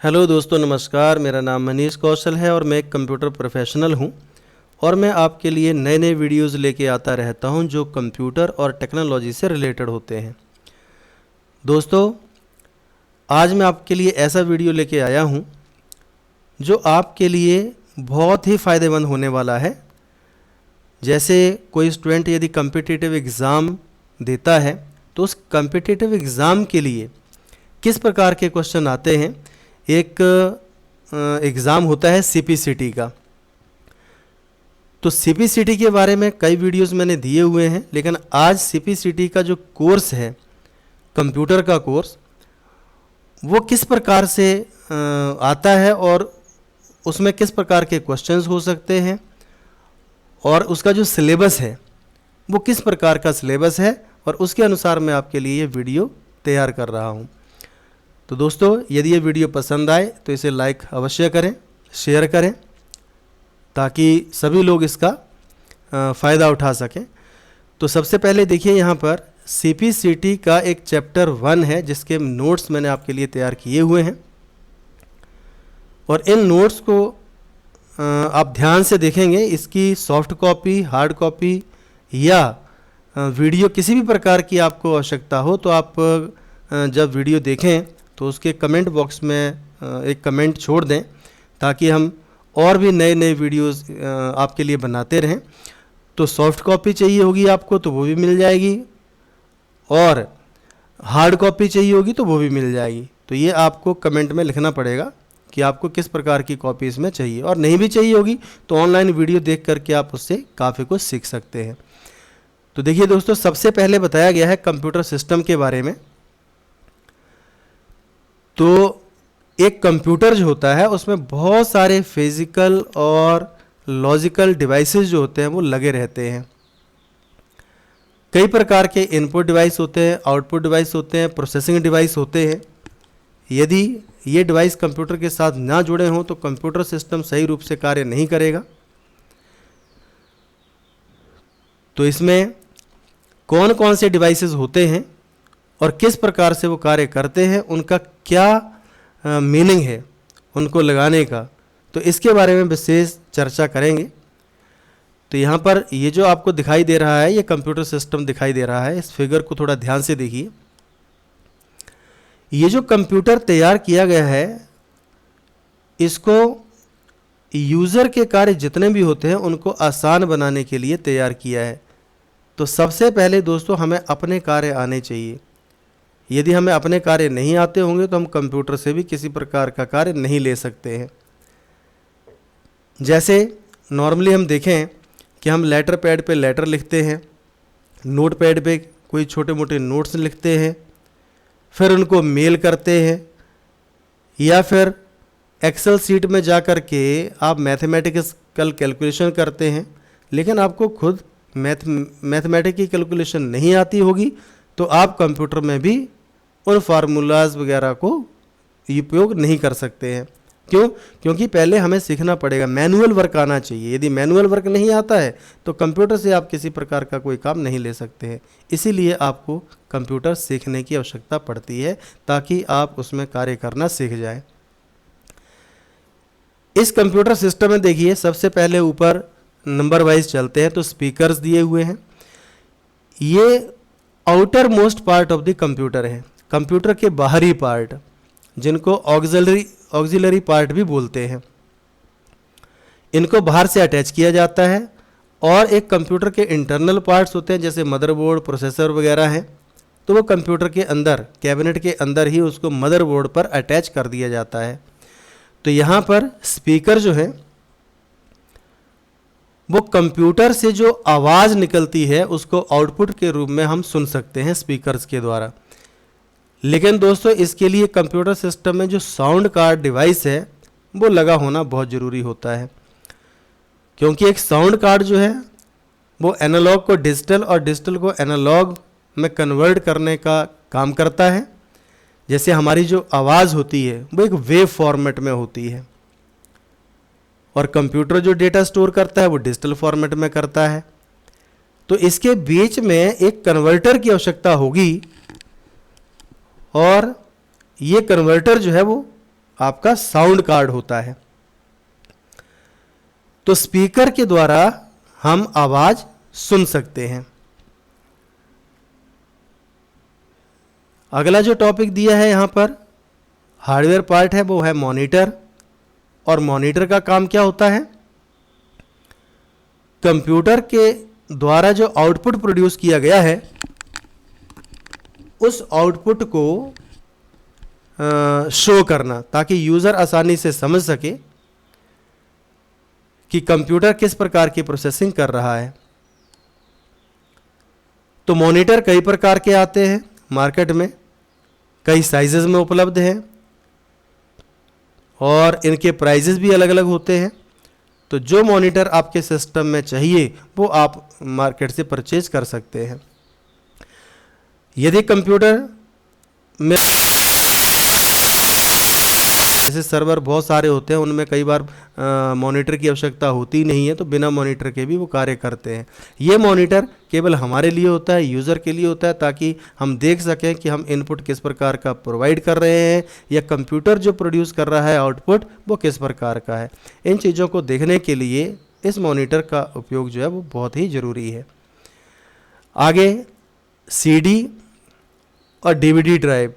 Hello दोस्तों, नमस्कार। मेरा नाम मनीष कौशल है और मैं एक कंप्यूटर प्रोफेशनल हूं और मैं आपके लिए नए नए वीडियोस लेके आता रहता हूं जो कंप्यूटर और टेक्नोलॉजी से रिलेटेड होते हैं। दोस्तों, आज मैं आपके लिए ऐसा वीडियो लेके आया हूं जो आपके लिए बहुत ही फ़ायदेमंद होने वाला है। जैसे कोई स्टूडेंट यदि कम्पिटिटिव एग्ज़ाम देता है तो उस कम्पिटिटिव एग्ज़ाम के लिए किस प्रकार के क्वेश्चन आते हैं। एक एग्ज़ाम होता है सीपीसीटी का। तो सीपीसीटी के बारे में कई वीडियोस मैंने दिए हुए हैं, लेकिन आज सीपीसीटी का जो कोर्स है, कंप्यूटर का कोर्स, वो किस प्रकार से आता है और उसमें किस प्रकार के क्वेश्चंस हो सकते हैं और उसका जो सिलेबस है वो किस प्रकार का सिलेबस है, और उसके अनुसार मैं आपके लिए ये वीडियो तैयार कर रहा हूँ। तो दोस्तों, यदि ये वीडियो पसंद आए तो इसे लाइक अवश्य करें, शेयर करें, ताकि सभी लोग इसका फ़ायदा उठा सकें। तो सबसे पहले देखिए, यहाँ पर सीपीसीटी का एक चैप्टर 1 है जिसके नोट्स मैंने आपके लिए तैयार किए हुए हैं, और इन नोट्स को आप ध्यान से देखेंगे। इसकी सॉफ्ट कॉपी, हार्ड कॉपी या वीडियो किसी भी प्रकार की आपको आवश्यकता हो तो आप जब वीडियो देखें तो उसके कमेंट बॉक्स में एक कमेंट छोड़ दें, ताकि हम और भी नए नए वीडियोस आपके लिए बनाते रहें। तो सॉफ्ट कॉपी चाहिए होगी आपको तो वो भी मिल जाएगी, और हार्ड कॉपी चाहिए होगी तो वो भी मिल जाएगी। तो ये आपको कमेंट में लिखना पड़ेगा कि आपको किस प्रकार की कॉपी इसमें चाहिए, और नहीं भी चाहिए होगी तो ऑनलाइन वीडियो देख करके आप उससे काफ़ी कुछ सीख सकते हैं। तो देखिए दोस्तों, सबसे पहले बताया गया है कंप्यूटर सिस्टम के बारे में। तो एक कंप्यूटर जो होता है उसमें बहुत सारे फिजिकल और लॉजिकल डिवाइसेस जो होते हैं वो लगे रहते हैं। कई प्रकार के इनपुट डिवाइस होते हैं, आउटपुट डिवाइस होते हैं, प्रोसेसिंग डिवाइस होते हैं। यदि ये डिवाइस कंप्यूटर के साथ ना जुड़े हों तो कंप्यूटर सिस्टम सही रूप से कार्य नहीं करेगा। तो इसमें कौन कौन से डिवाइसेस होते हैं और किस प्रकार से वो कार्य करते हैं, उनका क्या मीनिंग है उनको लगाने का, तो इसके बारे में विशेष चर्चा करेंगे। तो यहाँ पर ये जो आपको दिखाई दे रहा है, ये कंप्यूटर सिस्टम दिखाई दे रहा है। इस फिगर को थोड़ा ध्यान से देखिए। ये जो कंप्यूटर तैयार किया गया है, इसको यूज़र के कार्य जितने भी होते हैं उनको आसान बनाने के लिए तैयार किया है। तो सबसे पहले दोस्तों, हमें अपने कार्य आने चाहिए। यदि हमें अपने कार्य नहीं आते होंगे तो हम कंप्यूटर से भी किसी प्रकार का कार्य नहीं ले सकते हैं। जैसे नॉर्मली हम देखें कि हम लेटर पैड पे लेटर लिखते हैं, नोट पैड पे कोई छोटे मोटे नोट्स लिखते हैं, फिर उनको मेल करते हैं, या फिर एक्सेल सीट में जा कर के आप मैथमेटिकल कैलकुलेशन करते हैं। लेकिन आपको खुद मैथमेटिक की कैलकुलेशन नहीं आती होगी तो आप कंप्यूटर में भी उन फार्मूलाज वगैरह को उपयोग नहीं कर सकते हैं। क्यों? क्योंकि पहले हमें सीखना पड़ेगा, मैनुअल वर्क आना चाहिए। यदि मैनुअल वर्क नहीं आता है तो कंप्यूटर से आप किसी प्रकार का कोई काम नहीं ले सकते हैं। इसीलिए आपको कंप्यूटर सीखने की आवश्यकता पड़ती है, ताकि आप उसमें कार्य करना सीख जाएं। इस कंप्यूटर सिस्टम में देखिए, सबसे पहले ऊपर नंबर वाइज चलते हैं तो स्पीकर्स दिए हुए हैं। ये outer most part of the computer है, कंप्यूटर के बाहरी पार्ट, जिनको ऑक्सिलरी पार्ट भी बोलते हैं। इनको बाहर से अटैच किया जाता है, और एक कंप्यूटर के इंटरनल पार्ट्स होते हैं जैसे मदरबोर्ड, प्रोसेसर वगैरह हैं, तो वो कंप्यूटर के अंदर, कैबिनेट के अंदर ही उसको मदरबोर्ड पर अटैच कर दिया जाता है। तो यहाँ पर स्पीकर जो है वो कंप्यूटर से जो आवाज़ निकलती है उसको आउटपुट के रूप में हम सुन सकते हैं स्पीकर्स के द्वारा। लेकिन दोस्तों, इसके लिए कंप्यूटर सिस्टम में जो साउंड कार्ड डिवाइस है वो लगा होना बहुत ज़रूरी होता है, क्योंकि एक साउंड कार्ड जो है वो एनालॉग को डिजिटल और डिजिटल को एनालॉग में कन्वर्ट करने का काम करता है। जैसे हमारी जो आवाज़ होती है वो एक वेव फॉर्मेट में होती है, और कंप्यूटर जो डेटा स्टोर करता है वो डिजिटल फॉर्मेट में करता है। तो इसके बीच में एक कन्वर्टर की आवश्यकता होगी, और ये कन्वर्टर जो है वो आपका साउंड कार्ड होता है। तो स्पीकर के द्वारा हम आवाज सुन सकते हैं। अगला जो टॉपिक दिया है यहां पर हार्डवेयर पार्ट है, वो है मॉनिटर। और मॉनिटर का काम क्या होता है? कंप्यूटर के द्वारा जो आउटपुट प्रोड्यूस किया गया है उस आउटपुट को शो करना, ताकि यूजर आसानी से समझ सके कि कंप्यूटर किस प्रकार की प्रोसेसिंग कर रहा है। तो मॉनिटर कई प्रकार के आते हैं मार्केट में, कई साइजेस में उपलब्ध हैं और इनके प्राइजेस भी अलग अलग होते हैं। तो जो मॉनिटर आपके सिस्टम में चाहिए वो आप मार्केट से परचेज कर सकते हैं। यदि कंप्यूटर में जैसे सर्वर बहुत सारे होते हैं, उनमें कई बार मॉनिटर की आवश्यकता होती नहीं है, तो बिना मॉनिटर के भी वो कार्य करते हैं। ये मॉनिटर केवल हमारे लिए होता है, यूज़र के लिए होता है, ताकि हम देख सकें कि हम इनपुट किस प्रकार का प्रोवाइड कर रहे हैं या कंप्यूटर जो प्रोड्यूस कर रहा है आउटपुट वो किस प्रकार का है। इन चीज़ों को देखने के लिए इस मॉनिटर का उपयोग जो है वो बहुत ही ज़रूरी है। आगे CD और DVD ड्राइव,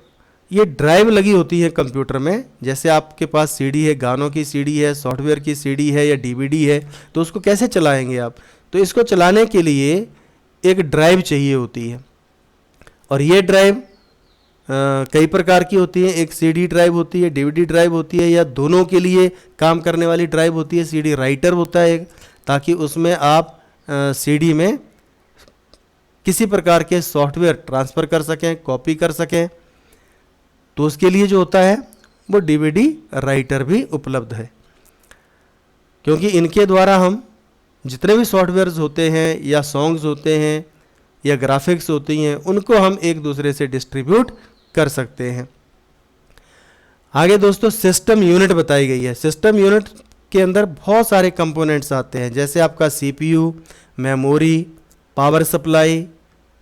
ये ड्राइव लगी होती है कंप्यूटर में। जैसे आपके पास CD है, गानों की CD है, सॉफ्टवेयर की CD है या DVD है, तो उसको कैसे चलाएंगे आप? तो इसको चलाने के लिए एक ड्राइव चाहिए होती है। और ये ड्राइव कई प्रकार की होती है। एक CD ड्राइव होती है, DVD ड्राइव होती है, या दोनों के लिए काम करने वाली ड्राइव होती है। CD राइटर होता है एक, ताकि उसमें आप CD में किसी प्रकार के सॉफ्टवेयर ट्रांसफ़र कर सकें, कॉपी कर सकें। तो उसके लिए जो होता है वो DVD राइटर भी उपलब्ध है, क्योंकि इनके द्वारा हम जितने भी सॉफ्टवेयर्स होते हैं या सॉन्ग्स होते हैं या ग्राफिक्स होती हैं उनको हम एक दूसरे से डिस्ट्रीब्यूट कर सकते हैं। आगे दोस्तों सिस्टम यूनिट बताई गई है। सिस्टम यूनिट के अंदर बहुत सारे कंपोनेंट्स आते हैं, जैसे आपका CPU, memory, power supply,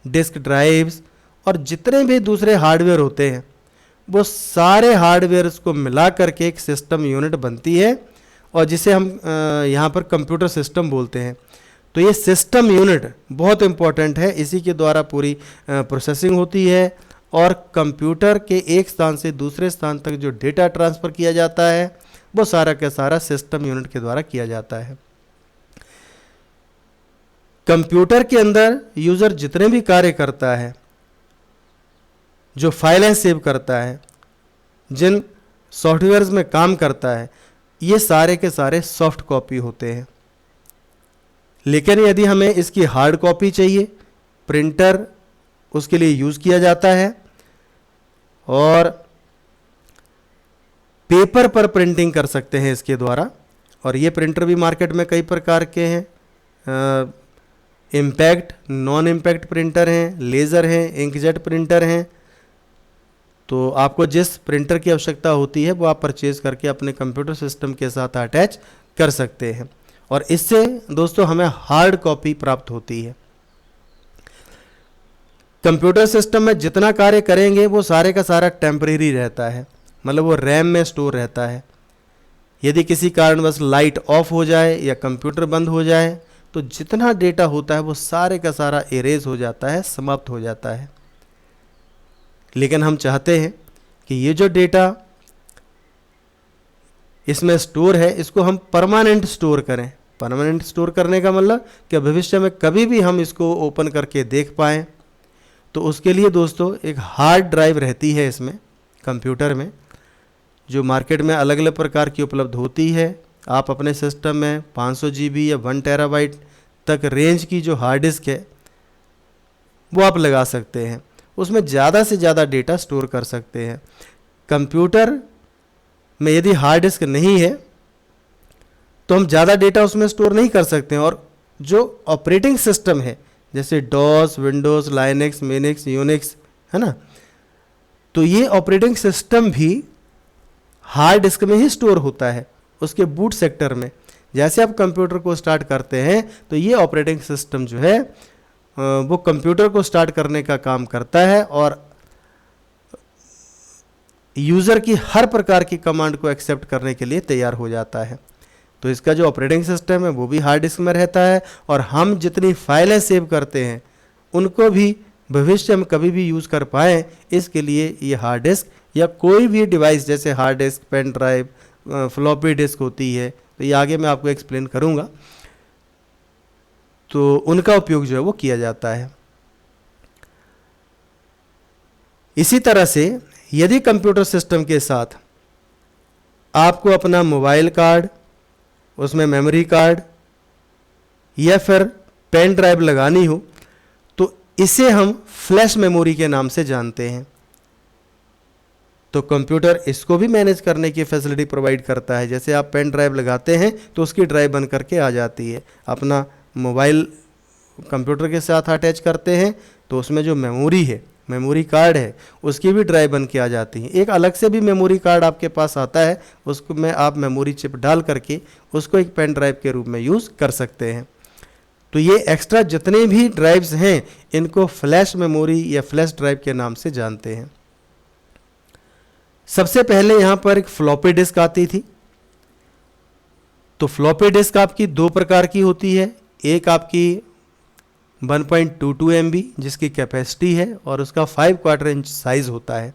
disk drives और जितने भी दूसरे हार्डवेयर होते हैं वो सारे हार्डवेयर्स को मिला करके एक सिस्टम यूनिट बनती है, और जिसे हम यहाँ पर कंप्यूटर सिस्टम बोलते हैं। तो ये सिस्टम यूनिट बहुत इम्पॉर्टेंट है, इसी के द्वारा पूरी प्रोसेसिंग होती है और कंप्यूटर के एक स्थान से दूसरे स्थान तक जो डेटा ट्रांसफ़र किया जाता है वो सारा का सारा सिस्टम यूनिट के द्वारा किया जाता है। कंप्यूटर के अंदर यूज़र जितने भी कार्य करता है, जो फाइलें सेव करता है, जिन सॉफ्टवेयर्स में काम करता है, ये सारे के सारे सॉफ्ट कॉपी होते हैं। लेकिन यदि हमें इसकी हार्ड कॉपी चाहिए, प्रिंटर उसके लिए यूज़ किया जाता है और पेपर पर प्रिंटिंग कर सकते हैं इसके द्वारा। और ये प्रिंटर भी मार्केट में कई प्रकार के हैं, इम्पैक्ट, नॉन इम्पैक्ट प्रिंटर हैं, लेज़र हैं, इंकजेट प्रिंटर हैं। तो आपको जिस प्रिंटर की आवश्यकता होती है वो आप परचेज़ करके अपने कंप्यूटर सिस्टम के साथ अटैच कर सकते हैं, और इससे दोस्तों हमें हार्ड कॉपी प्राप्त होती है। कंप्यूटर सिस्टम में जितना कार्य करेंगे वो सारे का सारा टेम्परेरी रहता है, मतलब वो रैम में स्टोर रहता है। यदि किसी कारणवश लाइट ऑफ हो जाए या कंप्यूटर बंद हो जाए तो जितना डेटा होता है वो सारे का सारा इरेज हो जाता है, समाप्त हो जाता है। लेकिन हम चाहते हैं कि ये जो डेटा इसमें स्टोर है इसको हम परमानेंट स्टोर करें। परमानेंट स्टोर करने का मतलब कि भविष्य में कभी भी हम इसको ओपन करके देख पाएँ। तो उसके लिए दोस्तों एक हार्ड ड्राइव रहती है इसमें कंप्यूटर में, जो मार्केट में अलग अलग प्रकार की उपलब्ध होती है। आप अपने सिस्टम में 500 GB या 1 टेराबाइट तक रेंज की जो हार्ड डिस्क है वो आप लगा सकते हैं, उसमें ज़्यादा से ज़्यादा डेटा स्टोर कर सकते हैं। कंप्यूटर में यदि हार्ड डिस्क नहीं है तो हम ज़्यादा डेटा उसमें स्टोर नहीं कर सकते हैं। और जो ऑपरेटिंग सिस्टम है जैसे DOS, Windows, Linux, Minix, Unix, है ना, तो ये ऑपरेटिंग सिस्टम भी हार्ड डिस्क में ही स्टोर होता है, उसके बूट सेक्टर में। जैसे आप कंप्यूटर को स्टार्ट करते हैं तो ये ऑपरेटिंग सिस्टम जो है वो कंप्यूटर को स्टार्ट करने का काम करता है, और यूज़र की हर प्रकार की कमांड को एक्सेप्ट करने के लिए तैयार हो जाता है। तो इसका जो ऑपरेटिंग सिस्टम है वो भी हार्ड डिस्क में रहता है, और हम जितनी फाइलें सेव करते हैं उनको भी भविष्य में कभी भी यूज़ कर पाएँ, इसके लिए ये हार्ड डिस्क या कोई भी डिवाइस जैसे hard disk, pen drive, floppy disk होती है, तो ये आगे मैं आपको एक्सप्लेन करूँगा, तो उनका उपयोग जो है वो किया जाता है। इसी तरह से यदि कंप्यूटर सिस्टम के साथ आपको अपना मोबाइल कार्ड, उसमें मेमोरी कार्ड या फिर पेन ड्राइव लगानी हो, तो इसे हम फ्लैश मेमोरी के नाम से जानते हैं। तो कंप्यूटर इसको भी मैनेज करने की फैसिलिटी प्रोवाइड करता है। जैसे आप पेन ड्राइव लगाते हैं तो उसकी ड्राइव बन करके आ जाती है, अपना मोबाइल कंप्यूटर के साथ अटैच करते हैं तो उसमें जो मेमोरी है, मेमोरी कार्ड है, उसकी भी ड्राइव बन के आ जाती है। एक अलग से भी मेमोरी कार्ड आपके पास आता है, उसको में आप मेमोरी चिप डाल करके उसको एक पेन ड्राइव के रूप में यूज़ कर सकते हैं। तो ये एक्स्ट्रा जितने भी ड्राइव्स हैं इनको फ्लैश मेमोरी या फ्लैश ड्राइव के नाम से जानते हैं। सबसे पहले यहाँ पर एक फ्लॉपी डिस्क आती थी। तो फ्लॉपी डिस्क आपकी दो प्रकार की होती है, एक आपकी 1.22 MB जिसकी कैपेसिटी है और उसका 5/4 इंच साइज होता है,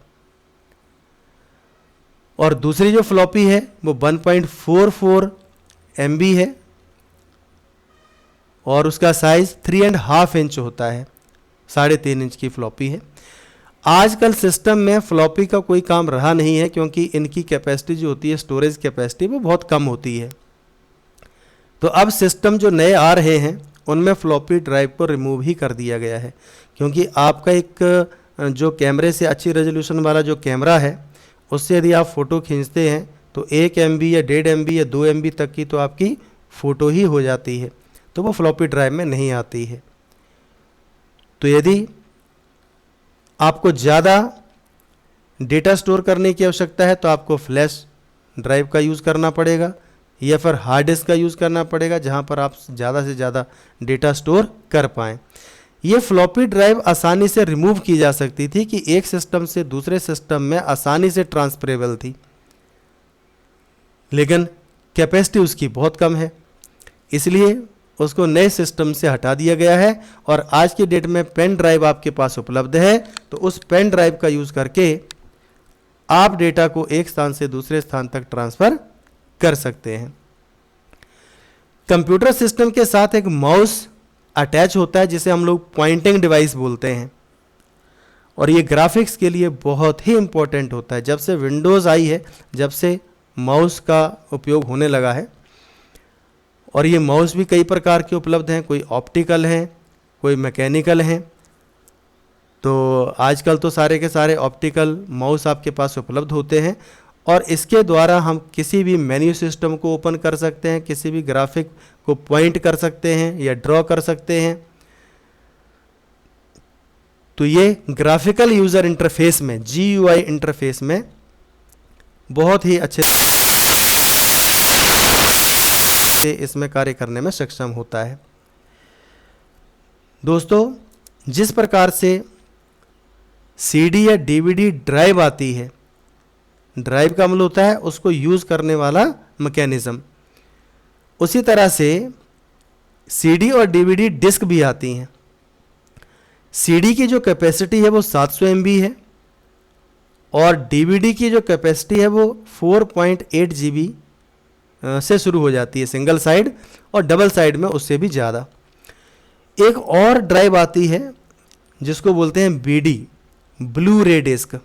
और दूसरी जो फ्लॉपी है वो 1.44 MB है और उसका साइज 3.5 इंच होता है, 3.5 इंच की फ्लॉपी है। आजकल सिस्टम में फ्लॉपी का कोई काम रहा नहीं है, क्योंकि इनकी कैपेसिटी जो होती है, स्टोरेज कैपेसिटी, वो बहुत कम होती है। तो अब सिस्टम जो नए आ रहे हैं उनमें फ्लॉपी ड्राइव को रिमूव ही कर दिया गया है, क्योंकि आपका एक जो कैमरे से अच्छी रेजोल्यूशन वाला जो कैमरा है उससे यदि आप फ़ोटो खींचते हैं तो 1 MB या 1.5 MB या 2 MB तक की तो आपकी फ़ोटो ही हो जाती है, तो वो फ्लॉपी ड्राइव में नहीं आती है। तो यदि आपको ज़्यादा डेटा स्टोर करने की आवश्यकता है तो आपको फ्लैश ड्राइव का यूज़ करना पड़ेगा या फिर हार्ड डिस्क का यूज़ करना पड़ेगा, जहाँ पर आप ज़्यादा से ज़्यादा डेटा स्टोर कर पाएँ। ये फ्लॉपी ड्राइव आसानी से रिमूव की जा सकती थी कि एक सिस्टम से दूसरे सिस्टम में आसानी से ट्रांसफरेबल थी, लेकिन कैपेसिटी उसकी बहुत कम है, इसलिए उसको नए सिस्टम से हटा दिया गया है। और आज की डेट में पेन ड्राइव आपके पास उपलब्ध है, तो उस पेन ड्राइव का यूज़ करके आप डेटा को एक स्थान से दूसरे स्थान तक ट्रांसफ़र कर सकते हैं। कंप्यूटर सिस्टम के साथ एक माउस अटैच होता है जिसे हम लोग पॉइंटिंग डिवाइस बोलते हैं, और ये ग्राफिक्स के लिए बहुत ही इम्पोर्टेंट होता है। जब से विंडोज़ आई है, जब से माउस का उपयोग होने लगा है, और ये माउस भी कई प्रकार के उपलब्ध हैं, कोई ऑप्टिकल हैं, कोई मैकेनिकल हैं। तो आजकल तो सारे के सारे ऑप्टिकल माउस आपके पास उपलब्ध होते हैं, और इसके द्वारा हम किसी भी मेन्यू सिस्टम को ओपन कर सकते हैं, किसी भी ग्राफिक को पॉइंट कर सकते हैं या ड्रॉ कर सकते हैं। तो ये ग्राफिकल यूज़र इंटरफेस में, GUI इंटरफेस में बहुत ही अच्छे से इसमें कार्य करने में सक्षम होता है। दोस्तों, जिस प्रकार से CD या DVD ड्राइव आती है, ड्राइव का मतलब होता है उसको यूज़ करने वाला मैकेनिज़्म, उसी तरह से CD और DVD डिस्क भी आती हैं। CD की जो कैपेसिटी है वो 700 MB है, और DVD की जो कैपेसिटी है वो 4.8 GB से शुरू हो जाती है सिंगल साइड, और डबल साइड में उससे भी ज़्यादा। एक और ड्राइव आती है जिसको बोलते हैं BD, ब्लू रे डिस्क,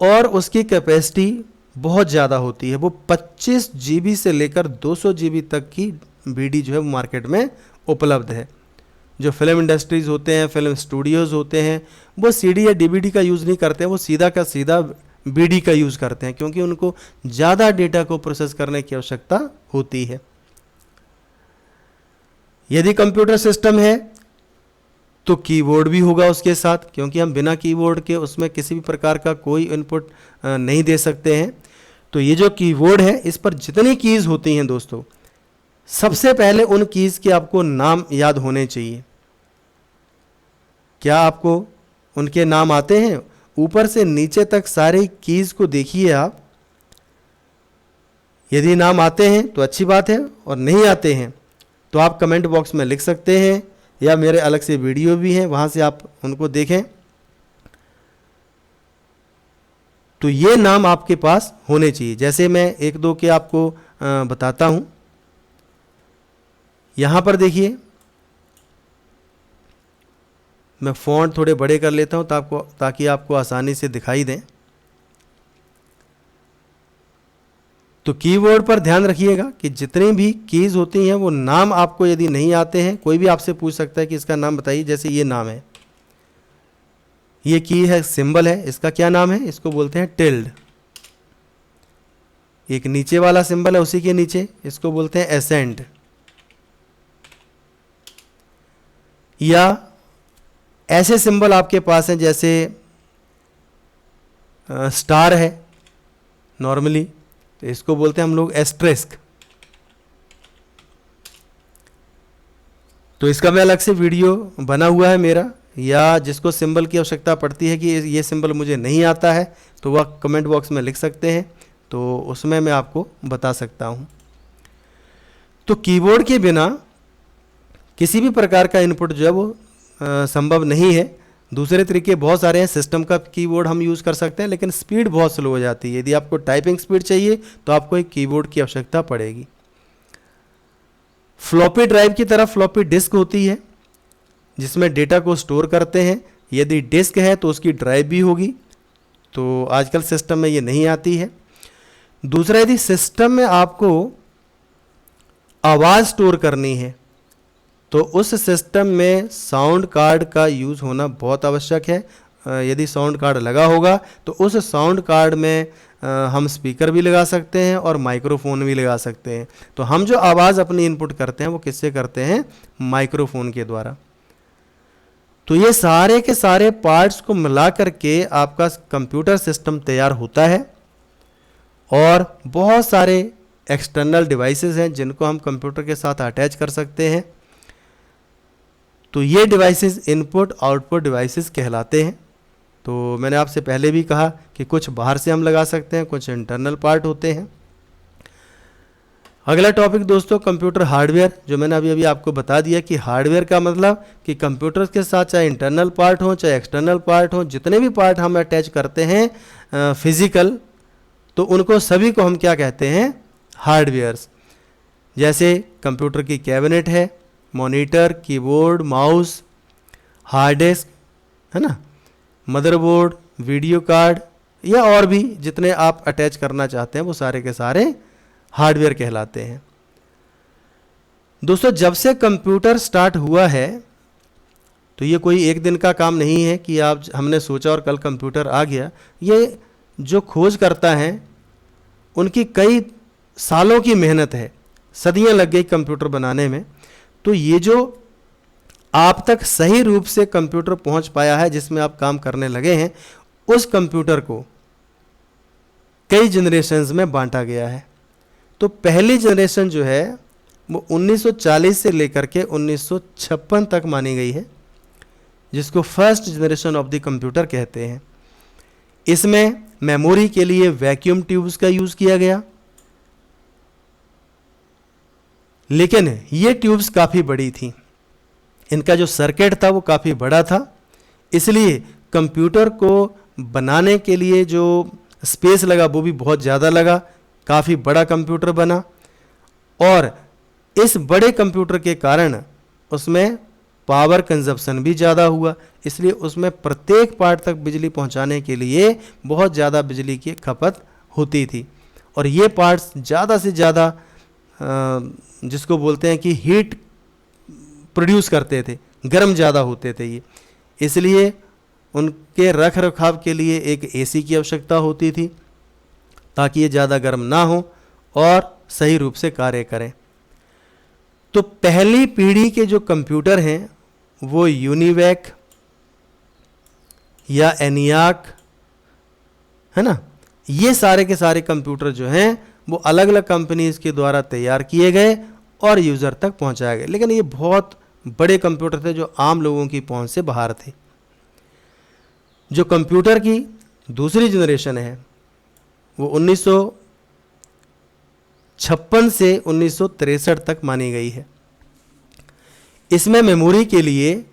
और उसकी कैपेसिटी बहुत ज़्यादा होती है। वो 25 GB से लेकर 200 GB तक की BD जो है वो मार्केट में उपलब्ध है। जो फिल्म इंडस्ट्रीज़ होते हैं, फिल्म स्टूडियोज़ होते हैं, वो CD या DVD का यूज़ नहीं करते हैं, वो सीधा का सीधा BD का यूज़ करते हैं, क्योंकि उनको ज़्यादा डेटा को प्रोसेस करने की आवश्यकता होती है। यदि कंप्यूटर सिस्टम है तो कीबोर्ड भी होगा उसके साथ, क्योंकि हम बिना कीबोर्ड के उसमें किसी भी प्रकार का कोई इनपुट नहीं दे सकते हैं। तो ये जो कीबोर्ड है, इस पर जितनी कीज़ होती हैं दोस्तों, सबसे पहले उन कीज़ के आपको नाम याद होने चाहिए। क्या आपको उनके नाम आते हैं? ऊपर से नीचे तक सारे कीज़ को देखिए आप। यदि नाम आते हैं तो अच्छी बात है, और नहीं आते हैं तो आप कमेंट बॉक्स में लिख सकते हैं, या मेरे अलग से वीडियो भी हैं, वहाँ से आप उनको देखें। तो ये नाम आपके पास होने चाहिए। जैसे मैं एक दो के आपको बताता हूँ। यहाँ पर देखिए, मैं फ़ॉन्ट थोड़े बड़े कर लेता हूँ ताकि आपको आसानी से दिखाई दें। तो कीवर्ड पर ध्यान रखिएगा कि जितनी भी कीज़ होती हैं वो नाम आपको यदि नहीं आते हैं, कोई भी आपसे पूछ सकता है कि इसका नाम बताइए। जैसे ये नाम है, ये की है, सिंबल है, इसका क्या नाम है? इसको बोलते हैं टिल्ड। एक नीचे वाला सिंबल है उसी के नीचे, इसको बोलते हैं एसेंट। या ऐसे सिंबल आपके पास हैं जैसे स्टार है नॉर्मली, तो इसको बोलते हैं हम लोग एस्ट्रेस्क। तो इसका मैं अलग से वीडियो बना हुआ है मेरा, या जिसको सिंबल की आवश्यकता पड़ती है कि ये सिंबल मुझे नहीं आता है तो वह कमेंट बॉक्स में लिख सकते हैं, तो उसमें मैं आपको बता सकता हूँ। तो कीबोर्ड के बिना किसी भी प्रकार का इनपुट जो है वो संभव नहीं है। दूसरे तरीके बहुत सारे हैं, सिस्टम का कीबोर्ड हम यूज़ कर सकते हैं, लेकिन स्पीड बहुत स्लो हो जाती है। यदि आपको टाइपिंग स्पीड चाहिए तो आपको एक कीबोर्ड की आवश्यकता पड़ेगी। फ्लॉपी ड्राइव की तरह फ्लॉपी डिस्क होती है जिसमें डेटा को स्टोर करते हैं। यदि डिस्क है तो उसकी ड्राइव भी होगी, तो आजकल सिस्टम में ये नहीं आती है। दूसरा, यदि सिस्टम में आपको आवाज़ स्टोर करनी है तो उस सिस्टम में साउंड कार्ड का यूज़ होना बहुत आवश्यक है। यदि साउंड कार्ड लगा होगा तो उस साउंड कार्ड में हम स्पीकर भी लगा सकते हैं और माइक्रोफोन भी लगा सकते हैं। तो हम जो आवाज़ अपनी इनपुट करते हैं वो किससे करते हैं? माइक्रोफोन के द्वारा। तो ये सारे के सारे पार्ट्स को मिला करके आपका कंप्यूटर सिस्टम तैयार होता है, और बहुत सारे एक्सटर्नल डिवाइसेस हैं जिनको हम कंप्यूटर के साथ अटैच कर सकते हैं। तो ये डिवाइसेस इनपुट आउटपुट डिवाइसेस कहलाते हैं। तो मैंने आपसे पहले भी कहा कि कुछ बाहर से हम लगा सकते हैं, कुछ इंटरनल पार्ट होते हैं। अगला टॉपिक दोस्तों, कंप्यूटर हार्डवेयर, जो मैंने अभी आपको बता दिया कि हार्डवेयर का मतलब कि कंप्यूटर के साथ चाहे इंटरनल पार्ट हो चाहे एक्सटर्नल पार्ट हो, जितने भी पार्ट हम अटैच करते हैं फिजिकल, तो उनको सभी को हम क्या कहते हैं? हार्डवेयर्स। जैसे कंप्यूटर की कैबिनेट है, monitor, keyboard, mouse, hard disk, है ना, मदरबोर्ड, वीडियो कार्ड, या और भी जितने आप अटैच करना चाहते हैं वो सारे के सारे हार्डवेयर कहलाते हैं। दोस्तों, जब से कंप्यूटर स्टार्ट हुआ है तो ये कोई एक दिन का काम नहीं है कि आप हमने सोचा और कल कंप्यूटर आ गया। ये जो खोज करता है उनकी कई सालों की मेहनत है, सदियां लग गई कंप्यूटर बनाने में। तो ये जो आप तक सही रूप से कंप्यूटर पहुंच पाया है, जिसमें आप काम करने लगे हैं, उस कंप्यूटर को कई जनरेशन्स में बांटा गया है। तो पहली जनरेशन जो है वो 1940 से लेकर के 1956 तक मानी गई है, जिसको first generation of the computer कहते हैं। इसमें मेमोरी के लिए वैक्यूम ट्यूब्स का यूज़ किया गया, लेकिन ये ट्यूब्स काफ़ी बड़ी थी, इनका जो सर्किट था वो काफ़ी बड़ा था, इसलिए कंप्यूटर को बनाने के लिए जो स्पेस लगा वो भी बहुत ज़्यादा लगा, काफ़ी बड़ा कंप्यूटर बना। और इस बड़े कंप्यूटर के कारण उसमें पावर कंजप्शन भी ज़्यादा हुआ, इसलिए उसमें प्रत्येक पार्ट तक बिजली पहुंचाने के लिए बहुत ज़्यादा बिजली की खपत होती थी। और ये पार्ट्स ज़्यादा से ज़्यादा जिसको बोलते हैं कि हीट प्रोड्यूस करते थे, गर्म ज़्यादा होते थे ये, इसलिए उनके रख रखाव के लिए एक एसी की आवश्यकता होती थी ताकि ये ज़्यादा गर्म ना हो और सही रूप से कार्य करें। तो पहली पीढ़ी के जो कंप्यूटर हैं वो यूनिवैक या एनियाक, है ना, ये सारे के सारे कंप्यूटर जो हैं वो अलग अलग कंपनीज के द्वारा तैयार किए गए और यूज़र तक पहुंचाए गए, लेकिन ये बहुत बड़े कंप्यूटर थे जो आम लोगों की पहुंच से बाहर थे। जो कंप्यूटर की दूसरी जनरेशन है वो 1956 से 1963 तक मानी गई है। इसमें मेमोरी के लिए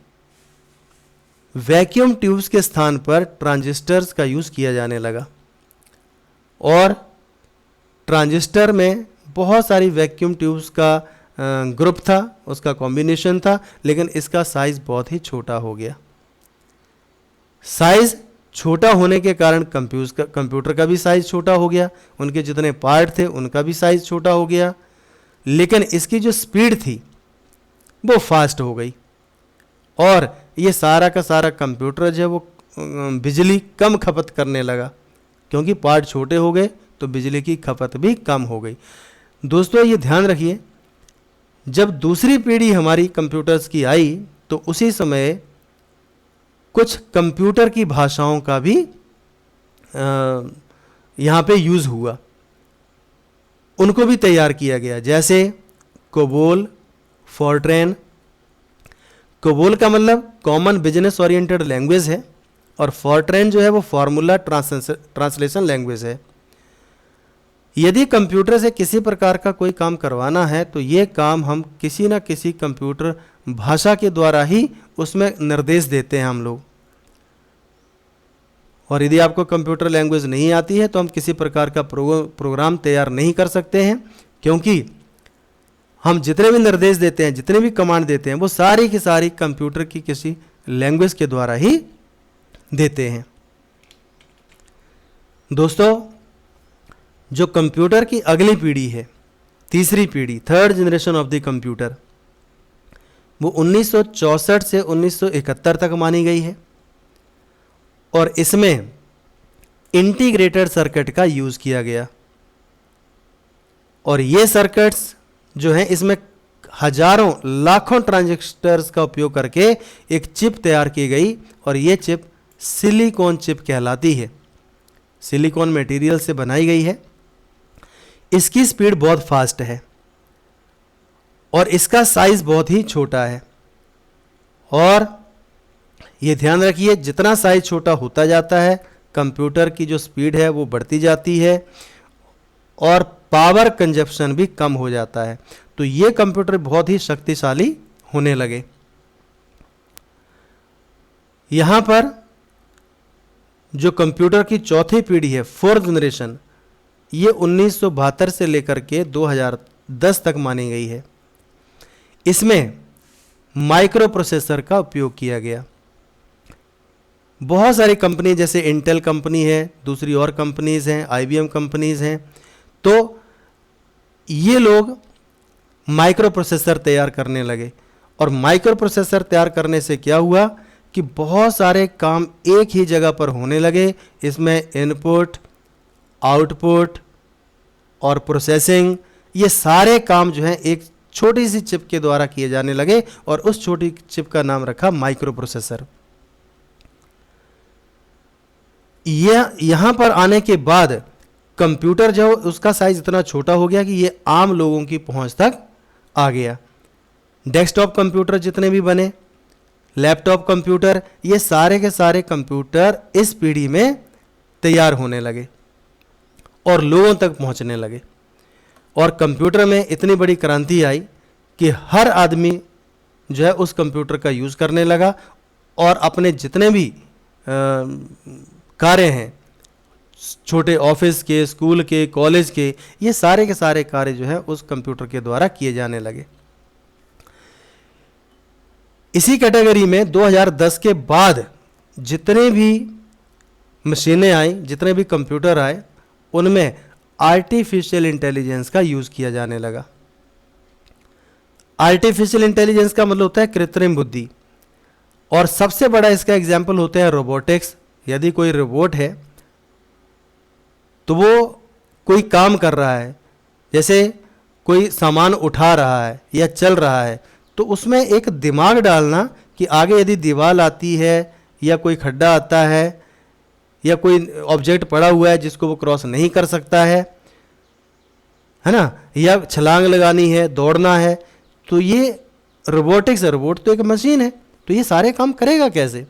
वैक्यूम ट्यूब्स के स्थान पर ट्रांजिस्टर्स का यूज़ किया जाने लगा और ट्रांजिस्टर में बहुत सारी वैक्यूम ट्यूब्स का ग्रुप था, उसका कॉम्बिनेशन था, लेकिन इसका साइज़ बहुत ही छोटा हो गया। साइज़ छोटा होने के कारण कंप्यूटर का भी साइज़ छोटा हो गया, उनके जितने पार्ट थे उनका भी साइज़ छोटा हो गया, लेकिन इसकी जो स्पीड थी वो फास्ट हो गई और ये सारा का सारा कंप्यूटर जो है वो बिजली कम खपत करने लगा, क्योंकि पार्ट छोटे हो गए तो बिजली की खपत भी कम हो गई। दोस्तों ये ध्यान रखिए, जब दूसरी पीढ़ी हमारी कंप्यूटर्स की आई तो उसी समय कुछ कंप्यूटर की भाषाओं का भी यहाँ पे यूज़ हुआ, उनको भी तैयार किया गया, जैसे कोबोल, फोर्ट्रेन। कोबोल का मतलब कॉमन बिजनेस ओरिएंटेड लैंग्वेज है और फोर्ट्रेन जो है वो फार्मूला ट्रांसलेशन लैंग्वेज है। यदि कंप्यूटर से किसी प्रकार का कोई काम करवाना है तो ये काम हम किसी न किसी कंप्यूटर भाषा के द्वारा ही उसमें निर्देश देते हैं हम लोग। और यदि आपको कंप्यूटर लैंग्वेज नहीं आती है तो हम किसी प्रकार का प्रोग्राम तैयार नहीं कर सकते हैं, क्योंकि हम जितने भी निर्देश देते हैं, जितने भी कमांड देते हैं, वो सारी की सारी कंप्यूटर की किसी लैंग्वेज के द्वारा ही देते हैं। दोस्तों जो कंप्यूटर की अगली पीढ़ी है, तीसरी पीढ़ी, third generation of the computer, वो 1964 से 1971 तक मानी गई है और इसमें इंटीग्रेटेड सर्किट का यूज़ किया गया। और ये सर्किट्स जो हैं इसमें हजारों लाखों ट्रांजिस्टर्स का उपयोग करके एक चिप तैयार की गई और ये चिप सिलिकॉन चिप कहलाती है, सिलिकॉन मटेरियल से बनाई गई है। इसकी स्पीड बहुत फास्ट है और इसका साइज बहुत ही छोटा है। और ये ध्यान रखिए, जितना साइज छोटा होता जाता है कंप्यूटर की जो स्पीड है वो बढ़ती जाती है और पावर कंजप्शन भी कम हो जाता है। तो ये कंप्यूटर बहुत ही शक्तिशाली होने लगे। यहाँ पर जो कंप्यूटर की चौथी पीढ़ी है, फोर्थ जनरेशन, ये 1972 से लेकर के 2010 तक मानी गई है। इसमें माइक्रो प्रोसेसर का उपयोग किया गया। बहुत सारी कंपनी जैसे इंटेल कंपनी है, दूसरी और कंपनीज़ हैं, IBM कंपनीज़ हैं, तो ये लोग माइक्रो प्रोसेसर तैयार करने लगे। और माइक्रो प्रोसेसर तैयार करने से क्या हुआ कि बहुत सारे काम एक ही जगह पर होने लगे। इसमें इनपुट, आउटपुट और प्रोसेसिंग, ये सारे काम जो हैं एक छोटी सी चिप के द्वारा किए जाने लगे और उस छोटी चिप का नाम रखा माइक्रो प्रोसेसर। यहाँ पर आने के बाद कंप्यूटर जो उसका साइज इतना छोटा हो गया कि ये आम लोगों की पहुंच तक आ गया। डेस्कटॉप कंप्यूटर जितने भी बने, लैपटॉप कंप्यूटर, ये सारे के सारे कंप्यूटर इस पीढ़ी में तैयार होने लगे और लोगों तक पहुंचने लगे। और कंप्यूटर में इतनी बड़ी क्रांति आई कि हर आदमी जो है उस कंप्यूटर का यूज़ करने लगा और अपने जितने भी कार्य हैं, छोटे ऑफिस के, स्कूल के, कॉलेज के, ये सारे के सारे कार्य जो है उस कंप्यूटर के द्वारा किए जाने लगे। इसी कैटेगरी में 2010 के बाद जितने भी मशीनें आई, जितने भी कंप्यूटर आए, उनमें आर्टिफिशियल इंटेलिजेंस का यूज़ किया जाने लगा। आर्टिफिशियल इंटेलिजेंस का मतलब होता है कृत्रिम बुद्धि, और सबसे बड़ा इसका एग्जाम्पल होता है रोबोटिक्स। यदि कोई रोबोट है तो वो कोई काम कर रहा है, जैसे कोई सामान उठा रहा है या चल रहा है, तो उसमें एक दिमाग डालना कि आगे यदि दीवार आती है या कोई खड्डा आता है या कोई ऑब्जेक्ट पड़ा हुआ है जिसको वो क्रॉस नहीं कर सकता है ना, या छलांग लगानी है, दौड़ना है, तो ये रोबोटिक्स है। रोबोट तो एक मशीन है, तो ये सारे काम करेगा कैसे?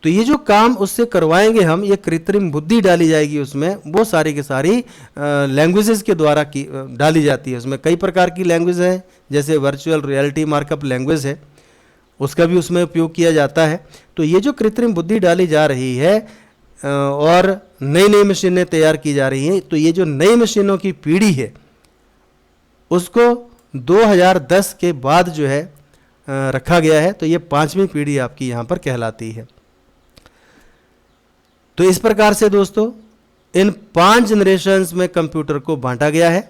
तो ये जो काम उससे करवाएंगे हम, ये कृत्रिम बुद्धि डाली जाएगी उसमें, वो सारी की सारी लैंग्वेजेस के द्वारा की डाली जाती है। उसमें कई प्रकार की लैंग्वेज है, जैसे वर्चुअल रियलिटी मार्कअप लैंग्वेज है, उसका भी उसमें उपयोग किया जाता है। तो ये जो कृत्रिम बुद्धि डाली जा रही है और नई नई मशीनें तैयार की जा रही हैं, तो ये जो नई मशीनों की पीढ़ी है उसको 2010 के बाद जो है रखा गया है। तो ये 5वीं पीढ़ी आपकी यहाँ पर कहलाती है। तो इस प्रकार से दोस्तों इन 5 जनरेशन्स में कंप्यूटर को बांटा गया है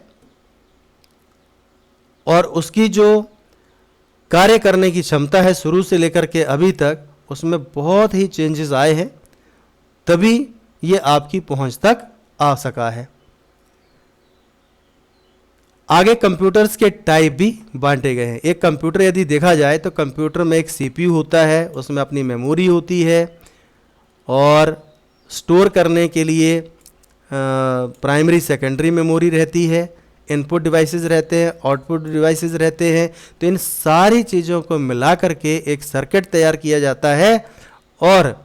और उसकी जो कार्य करने की क्षमता है शुरू से लेकर के अभी तक, उसमें बहुत ही चेंजेस आए हैं, तभी ये आपकी पहुंच तक आ सका है। आगे कंप्यूटर्स के टाइप भी बांटे गए हैं। एक कंप्यूटर यदि देखा जाए तो कंप्यूटर में एक सीपीयू होता है, उसमें अपनी मेमोरी होती है और स्टोर करने के लिए प्राइमरी सेकेंडरी मेमोरी रहती है, इनपुट डिवाइसेस रहते हैं, आउटपुट डिवाइसेस रहते हैं। तो इन सारी चीज़ों को मिला करके एक सर्किट तैयार किया जाता है और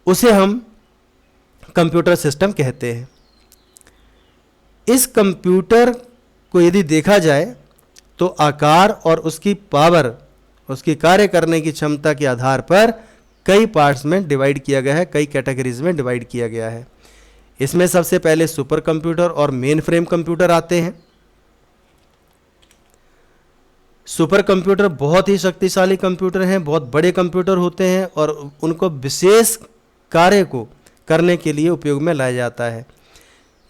उसे हम कंप्यूटर सिस्टम कहते हैं। इस कंप्यूटर को यदि देखा जाए तो आकार और उसकी पावर, उसकी कार्य करने की क्षमता के आधार पर कई पार्ट्स में डिवाइड किया गया है, कई कैटेगरीज में डिवाइड किया गया है। इसमें सबसे पहले सुपर कंप्यूटर और मेन फ्रेम कंप्यूटर आते हैं। सुपर कंप्यूटर बहुत ही शक्तिशाली कंप्यूटर हैं, बहुत बड़े कंप्यूटर होते हैं और उनको विशेष कार्य को करने के लिए उपयोग में लाया जाता है।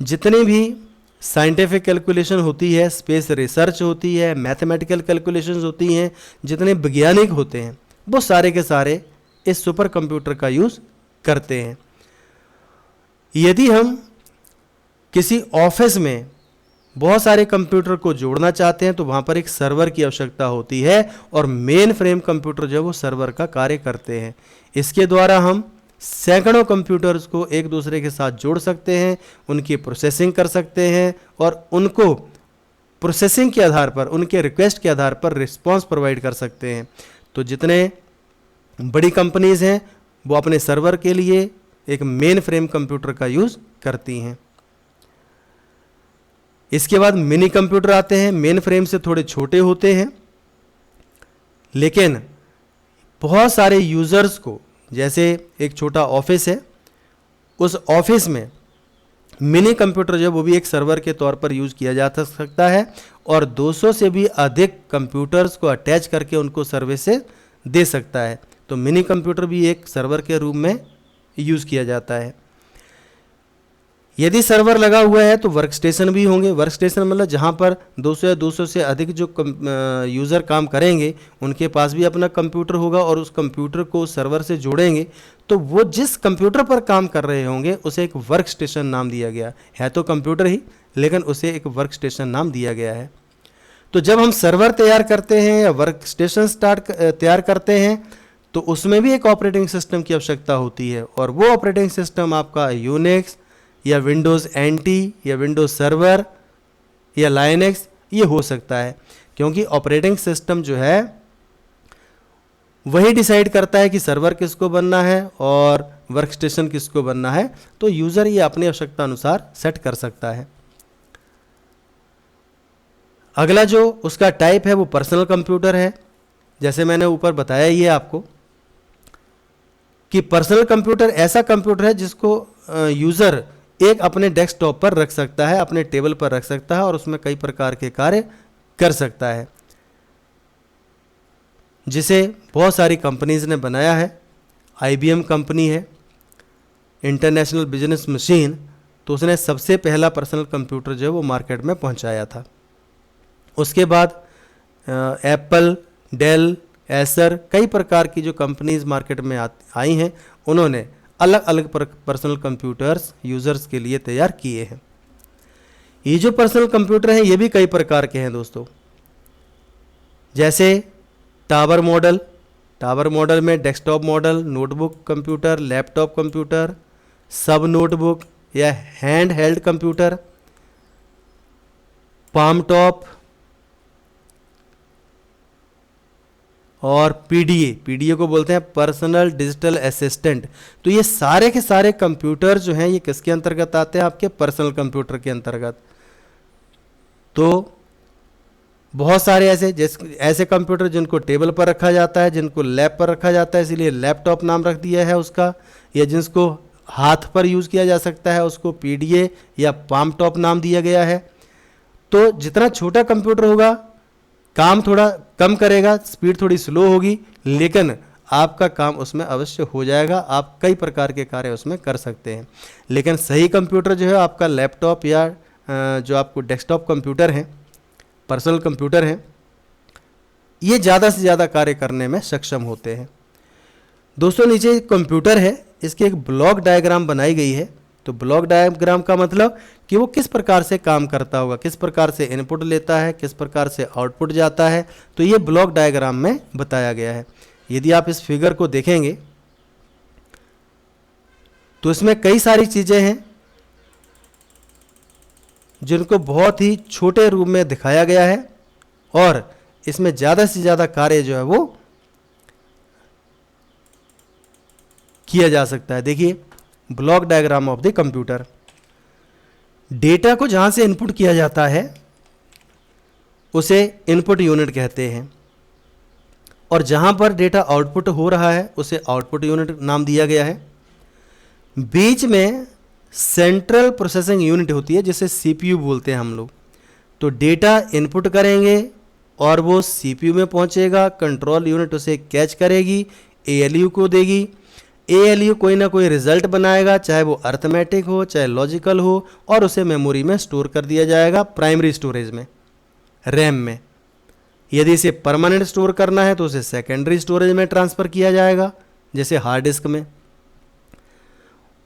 जितनी भी साइंटिफिक कैलकुलेशन होती है, स्पेस रिसर्च होती है, मैथमेटिकल कैलकुलेशंस होती हैं, जितने वैज्ञानिक होते हैं, वो सारे के सारे इस सुपर कंप्यूटर का यूज़ करते हैं। यदि हम किसी ऑफिस में बहुत सारे कंप्यूटर को जोड़ना चाहते हैं तो वहाँ पर एक सर्वर की आवश्यकता होती है और मेन फ्रेम कंप्यूटर जो है वो सर्वर का कार्य करते हैं। इसके द्वारा हम सैकड़ों कंप्यूटर्स को एक दूसरे के साथ जोड़ सकते हैं, उनकी प्रोसेसिंग कर सकते हैं और उनको प्रोसेसिंग के आधार पर, उनके रिक्वेस्ट के आधार पर रिस्पांस प्रोवाइड कर सकते हैं। तो जितने बड़ी कंपनीज हैं वो अपने सर्वर के लिए एक मेन फ्रेम कंप्यूटर का यूज़ करती हैं। इसके बाद मिनी कंप्यूटर आते हैं, मेन फ्रेम से थोड़े छोटे होते हैं, लेकिन बहुत सारे यूज़र्स को, जैसे एक छोटा ऑफिस है, उस ऑफिस में मिनी कंप्यूटर जो वो भी एक सर्वर के तौर पर यूज़ किया जा सकता है और 200 से भी अधिक कंप्यूटर्स को अटैच करके उनको सर्विस से दे सकता है। तो मिनी कंप्यूटर भी एक सर्वर के रूप में यूज़ किया जाता है। यदि सर्वर लगा हुआ है तो वर्क स्टेशन भी होंगे। वर्क स्टेशन मतलब जहाँ पर 200 या 200 से अधिक जो यूज़र काम करेंगे उनके पास भी अपना कंप्यूटर होगा और उस कंप्यूटर को सर्वर से जोड़ेंगे तो वो जिस कंप्यूटर पर काम कर रहे होंगे उसे एक वर्क स्टेशन नाम दिया गया है। तो कंप्यूटर ही, लेकिन उसे एक वर्क स्टेशन नाम दिया गया है। तो जब हम सर्वर तैयार करते हैं या वर्क स्टेशन तैयार करते हैं तो उसमें भी एक ऑपरेटिंग सिस्टम की आवश्यकता होती है और वो ऑपरेटिंग सिस्टम आपका यूनिक्स या विंडोज़ एनटी या विंडोज़ सर्वर या लाइनक्स ये हो सकता है, क्योंकि ऑपरेटिंग सिस्टम जो है वही डिसाइड करता है कि सर्वर किसको बनना है और वर्क स्टेशन किसको बनना है। तो यूज़र ये अपनी आवश्यकता अनुसार सेट कर सकता है। अगला जो उसका टाइप है वो पर्सनल कंप्यूटर है। जैसे मैंने ऊपर बताया ही है आपको कि पर्सनल कंप्यूटर ऐसा कंप्यूटर है जिसको यूज़र एक अपने डेस्कटॉप पर रख सकता है, अपने टेबल पर रख सकता है और उसमें कई प्रकार के कार्य कर सकता है, जिसे बहुत सारी कंपनीज ने बनाया है। IBM कंपनी है, इंटरनेशनल बिजनेस मशीन, तो उसने सबसे पहला पर्सनल कंप्यूटर जो है वो मार्केट में पहुंचाया था। उसके बाद एप्पल, डेल, एसर, कई प्रकार की जो कंपनीज मार्केट में आई हैं उन्होंने अलग अलग पर्सनल कंप्यूटर्स यूज़र्स के लिए तैयार किए हैं। ये जो पर्सनल कंप्यूटर हैं ये भी कई प्रकार के हैं दोस्तों, जैसे टावर मॉडल में desktop model, notebook computer, laptop computer, सब नोटबुक या hand held computer, palm top और पीडीए को बोलते हैं पर्सनल डिजिटल असिस्टेंट। तो ये सारे के सारे कंप्यूटर जो हैं ये किसके अंतर्गत आते हैं, आपके पर्सनल कंप्यूटर के अंतर्गत। तो बहुत सारे ऐसे कंप्यूटर जिनको टेबल पर रखा जाता है, जिनको लैप पर रखा जाता है, इसीलिए लैपटॉप नाम रख दिया है उसका, या जिसको हाथ पर यूज़ किया जा सकता है उसको पीडीए या पाम टॉप नाम दिया गया है। तो जितना छोटा कंप्यूटर होगा काम थोड़ा कम करेगा, स्पीड थोड़ी स्लो होगी, लेकिन आपका काम उसमें अवश्य हो जाएगा, आप कई प्रकार के कार्य उसमें कर सकते हैं। लेकिन सही कंप्यूटर जो है आपका लैपटॉप या जो आपको डेस्कटॉप कंप्यूटर है, पर्सनल कंप्यूटर है, ये ज़्यादा से ज़्यादा कार्य करने में सक्षम होते हैं। दोस्तों नीचे कंप्यूटर है, इसकी एक ब्लॉक डायग्राम बनाई गई है। तो ब्लॉक डायग्राम का मतलब कि वो किस प्रकार से काम करता होगा, किस प्रकार से इनपुट लेता है, किस प्रकार से आउटपुट जाता है, तो ये ब्लॉक डायग्राम में बताया गया है। यदि आप इस फिगर को देखेंगे तो इसमें कई सारी चीज़ें हैं जिनको बहुत ही छोटे रूप में दिखाया गया है और इसमें ज़्यादा से ज़्यादा कार्य जो है वो किया जा सकता है। देखिए block diagram of the computer. Data को जहां से इनपुट किया जाता है उसे इनपुट यूनिट कहते हैं, और जहां पर डेटा आउटपुट हो रहा है उसे आउटपुट यूनिट नाम दिया गया है। बीच में सेंट्रल प्रोसेसिंग यूनिट होती है जिसे सीपीयू बोलते हैं हम लोग। तो डेटा इनपुट करेंगे और वो सीपीयू में पहुंचेगा, कंट्रोल यूनिट उसे कैच करेगी, एएलयू को देगी, एएलयू कोई ना कोई रिजल्ट बनाएगा, चाहे वो अर्थमेटिक हो चाहे लॉजिकल हो, और उसे मेमोरी में स्टोर कर दिया जाएगा, प्राइमरी स्टोरेज में, रैम में। यदि इसे परमानेंट स्टोर करना है तो उसे सेकेंडरी स्टोरेज में ट्रांसफ़र किया जाएगा, जैसे हार्ड डिस्क में।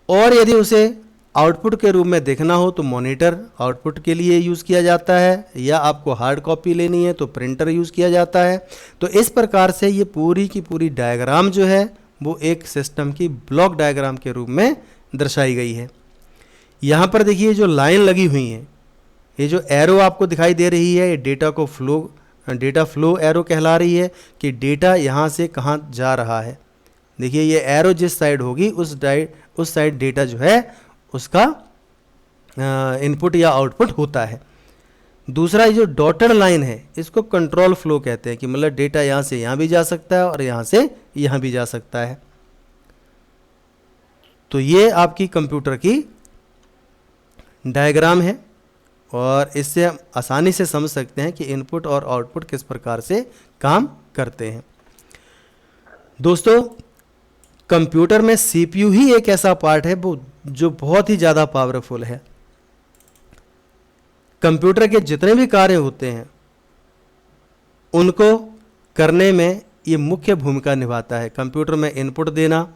और यदि उसे आउटपुट के रूप में देखना हो तो मॉनिटर आउटपुट के लिए यूज़ किया जाता है, या आपको हार्ड कॉपी लेनी है तो प्रिंटर यूज़ किया जाता है। तो इस प्रकार से ये पूरी की पूरी डायग्राम जो है वो एक सिस्टम की ब्लॉक डायग्राम के रूप में दर्शाई गई है। यहाँ पर देखिए जो लाइन लगी हुई है, ये जो एरो आपको दिखाई दे रही है, ये डेटा फ्लो एरो कहला रही है कि डेटा यहाँ से कहाँ जा रहा है। देखिए ये एरो जिस साइड होगी उस साइड डेटा जो है उसका इनपुट या आउटपुट होता है। दूसरा ये जो डॉटेड लाइन है इसको कंट्रोल फ्लो कहते हैं, कि मतलब डेटा यहाँ से यहाँ भी जा सकता है और यहाँ से यहाँ भी जा सकता है। तो ये आपकी कंप्यूटर की डायग्राम है और इससे हम आसानी से समझ सकते हैं कि इनपुट और आउटपुट किस प्रकार से काम करते हैं। दोस्तों कंप्यूटर में सीपीयू ही एक ऐसा पार्ट है वो जो बहुत ही ज़्यादा पावरफुल है। कंप्यूटर के जितने भी कार्य होते हैं उनको करने में ये मुख्य भूमिका निभाता है। कंप्यूटर में इनपुट देना,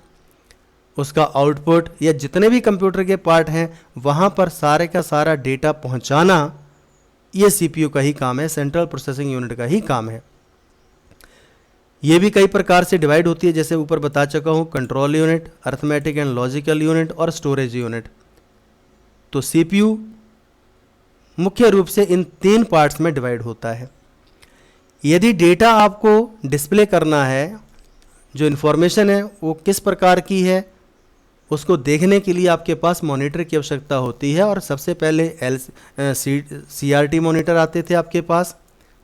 उसका आउटपुट, या जितने भी कंप्यूटर के पार्ट हैं वहाँ पर सारे का सारा डेटा पहुँचाना ये सीपीयू का ही काम है, सेंट्रल प्रोसेसिंग यूनिट का ही काम है। ये भी कई प्रकार से डिवाइड होती है, जैसे ऊपर बता चुका हूँ, control unit, arithmetic and logical unit और स्टोरेज यूनिट। तो सीपीयू मुख्य रूप से इन 3 पार्ट्स में डिवाइड होता है। यदि डेटा आपको डिस्प्ले करना है, जो इन्फॉर्मेशन है वो किस प्रकार की है, उसको देखने के लिए आपके पास मॉनिटर की आवश्यकता होती है। और सबसे पहले CRT मॉनिटर आते थे आपके पास,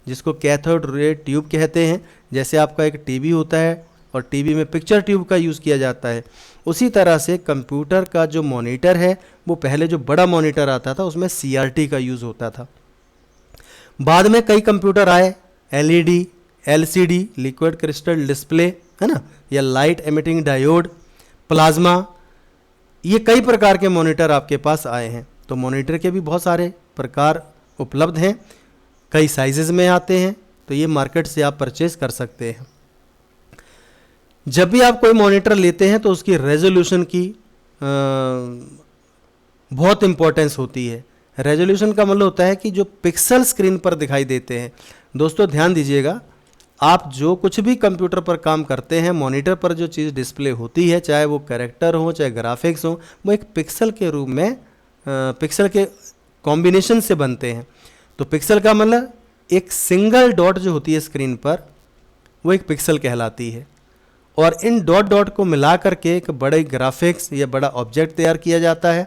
जिसको कैथोड रे ट्यूब कहते हैं। जैसे आपका एक टीवी होता है और टीवी में पिक्चर ट्यूब का यूज़ किया जाता है, उसी तरह से कंप्यूटर का जो मॉनिटर है वो पहले जो बड़ा मॉनिटर आता था उसमें CRT का यूज़ होता था। बाद में कई कंप्यूटर आए, LED, LCD, liquid crystal display, है ना, या लाइट एमिटिंग डायोड, प्लाज्मा, ये कई प्रकार के मॉनिटर आपके पास आए हैं। तो मॉनिटर के भी बहुत सारे प्रकार उपलब्ध हैं, कई साइजेस में आते हैं, तो ये मार्केट से आप परचेज कर सकते हैं। जब भी आप कोई मॉनिटर लेते हैं तो उसकी रेजोल्यूशन की बहुत इंपॉर्टेंस होती है। रेजोल्यूशन का मतलब होता है कि जो पिक्सल स्क्रीन पर दिखाई देते हैं। दोस्तों ध्यान दीजिएगा, आप जो कुछ भी कंप्यूटर पर काम करते हैं, मॉनिटर पर जो चीज़ डिस्प्ले होती है, चाहे वो कैरेक्टर हो चाहे ग्राफिक्स हो, वो एक पिक्सल के रूप में पिक्सल के कॉम्बिनेशन से बनते हैं। तो पिक्सल का मतलब एक सिंगल डॉट जो होती है स्क्रीन पर, वो एक पिक्सल कहलाती है। और इन डॉट डॉट को मिला करके एक बड़े ग्राफिक्स या बड़ा ऑब्जेक्ट तैयार किया जाता है।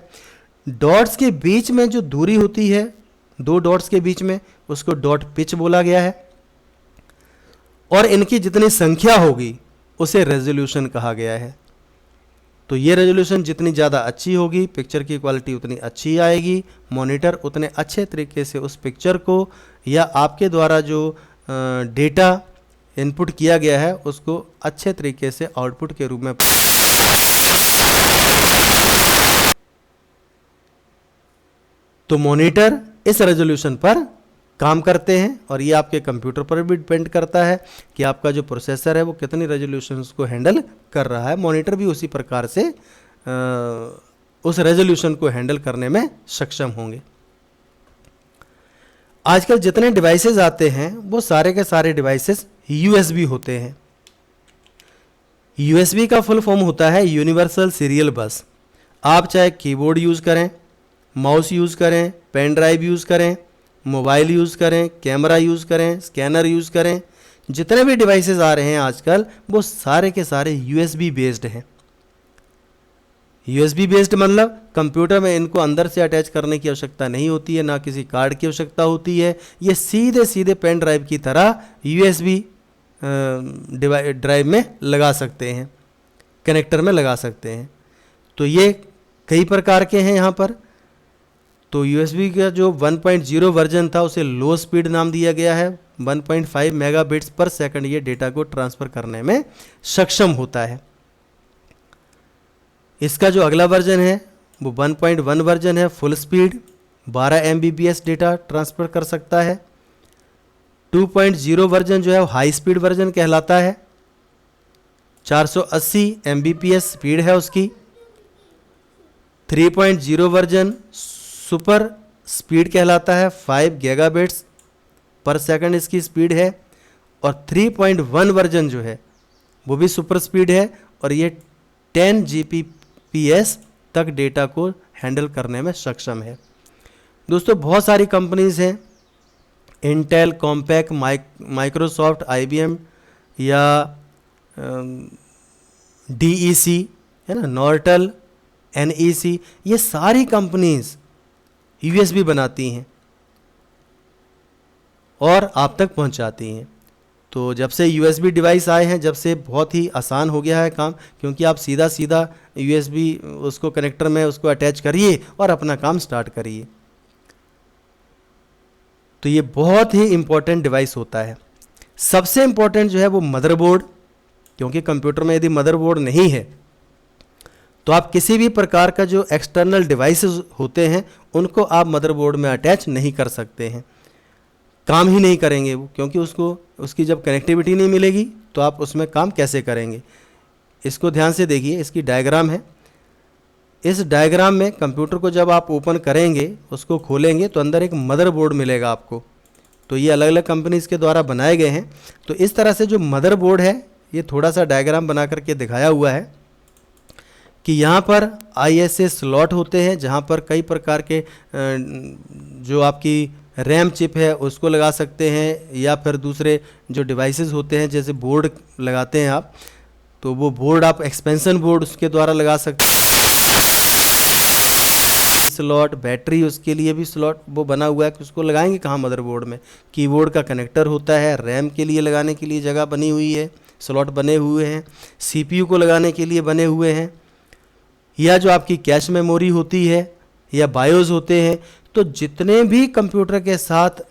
डॉट्स के बीच में जो दूरी होती है, दो डॉट्स के बीच में, उसको डॉट पिच बोला गया है। और इनकी जितनी संख्या होगी उसे रेजोल्यूशन कहा गया है। तो ये रेजोल्यूशन जितनी ज़्यादा अच्छी होगी, पिक्चर की क्वालिटी उतनी अच्छी आएगी, मॉनिटर उतने अच्छे तरीके से उस पिक्चर को या आपके द्वारा जो डेटा इनपुट किया गया है उसको अच्छे तरीके से आउटपुट के रूप में। तो मॉनिटर इस रेजोल्यूशन पर काम करते हैं और ये आपके कंप्यूटर पर भी डिपेंड करता है कि आपका जो प्रोसेसर है वो कितनी रेजोल्यूशंस को हैंडल कर रहा है। मॉनिटर भी उसी प्रकार से उस रेजोल्यूशन को हैंडल करने में सक्षम होंगे। आजकल जितने डिवाइसेस आते हैं वो सारे के सारे डिवाइसेस यूएसबी होते हैं। यूएसबी का फुल फॉर्म होता है यूनिवर्सल सीरियल बस। आप चाहे कीबोर्ड यूज़ करें, माउस यूज़ करें, पेन ड्राइव यूज़ करें, मोबाइल यूज़ करें, कैमरा यूज़ करें, स्कैनर यूज़ करें, जितने भी डिवाइसेस आ रहे हैं आजकल वो सारे के सारे यूएसबी बेस्ड हैं। यूएसबी बेस्ड मतलब कंप्यूटर में इनको अंदर से अटैच करने की आवश्यकता नहीं होती है, ना किसी कार्ड की आवश्यकता होती है। ये सीधे सीधे पेन ड्राइव की तरह यूएसबी ड्राइव में लगा सकते हैं, कनेक्टर में लगा सकते हैं। तो ये कई प्रकार के हैं यहाँ पर। तो यूएसबी का जो 1.0 वर्जन था उसे लो स्पीड नाम दिया गया है। 1.5 मेगाबिट्स पर सेकंड ये डेटा को ट्रांसफ़र करने में सक्षम होता है। इसका जो अगला वर्जन है वो 1.1 वर्जन है, full speed 12 MBPS data transfer कर सकता है। 2.0 वर्जन जो है वो हाई स्पीड वर्जन कहलाता है, 480 MBPS स्पीड है उसकी। 3.0 वर्जन सुपर स्पीड कहलाता है, 5 गीगाबिट्स पर सेकंड इसकी स्पीड है। और 3.1 वर्जन जो है वो भी सुपर स्पीड है और ये 10 Gbps तक डेटा को हैंडल करने में सक्षम है। दोस्तों बहुत सारी कंपनीज हैं, इंटेल, कॉम्पैक, माइक्रोसॉफ्ट, IBM या DEC है ना, नॉर्टल, NEC, ये सारी कंपनीज यूएसबी बनाती हैं और आप तक पहुंचाती हैं। तो जब से यूएसबी डिवाइस आए हैं, जब से बहुत ही आसान हो गया है काम, क्योंकि आप सीधा सीधा यूएसबी उसको कनेक्टर में उसको अटैच करिए और अपना काम स्टार्ट करिए। तो ये बहुत ही इम्पोर्टेंट डिवाइस होता है। सबसे इम्पोर्टेंट जो है वो मदरबोर्ड, क्योंकि कंप्यूटर में यदि मदरबोर्ड नहीं है तो आप किसी भी प्रकार का जो एक्सटर्नल डिवाइसेस होते हैं उनको आप मदरबोर्ड में अटैच नहीं कर सकते हैं, काम ही नहीं करेंगे वो, क्योंकि उसकी जब कनेक्टिविटी नहीं मिलेगी तो आप उसमें काम कैसे करेंगे। इसको ध्यान से देखिए, इसकी डायग्राम है। इस डायग्राम में कंप्यूटर को जब आप ओपन करेंगे, उसको खोलेंगे तो अंदर एक मदरबोर्ड मिलेगा आपको। तो ये अलग अलग कंपनीज़ के द्वारा बनाए गए हैं। तो इस तरह से जो मदरबोर्ड है, ये थोड़ा सा डायग्राम बना करके दिखाया हुआ है कि यहाँ पर ISA स्लॉट होते हैं, जहाँ पर कई प्रकार के जो आपकी रैम चिप है उसको लगा सकते हैं, या फिर दूसरे जो डिवाइसेस होते हैं जैसे बोर्ड लगाते हैं आप, तो वो बोर्ड आप एक्सपेंशन बोर्ड उसके द्वारा लगा सकते हैं। स्लॉट, बैटरी, उसके लिए भी स्लॉट वो बना हुआ है कि उसको लगाएंगे कहाँ, मदरबोर्ड में। कीबोर्ड का कनेक्टर होता है, रैम के लिए लगाने के लिए जगह बनी हुई है, स्लॉट बने हुए हैं। CPU को लगाने के लिए बने हुए हैं, या जो आपकी कैश मेमोरी होती है या बायोस होते हैं। तो जितने भी कंप्यूटर के साथ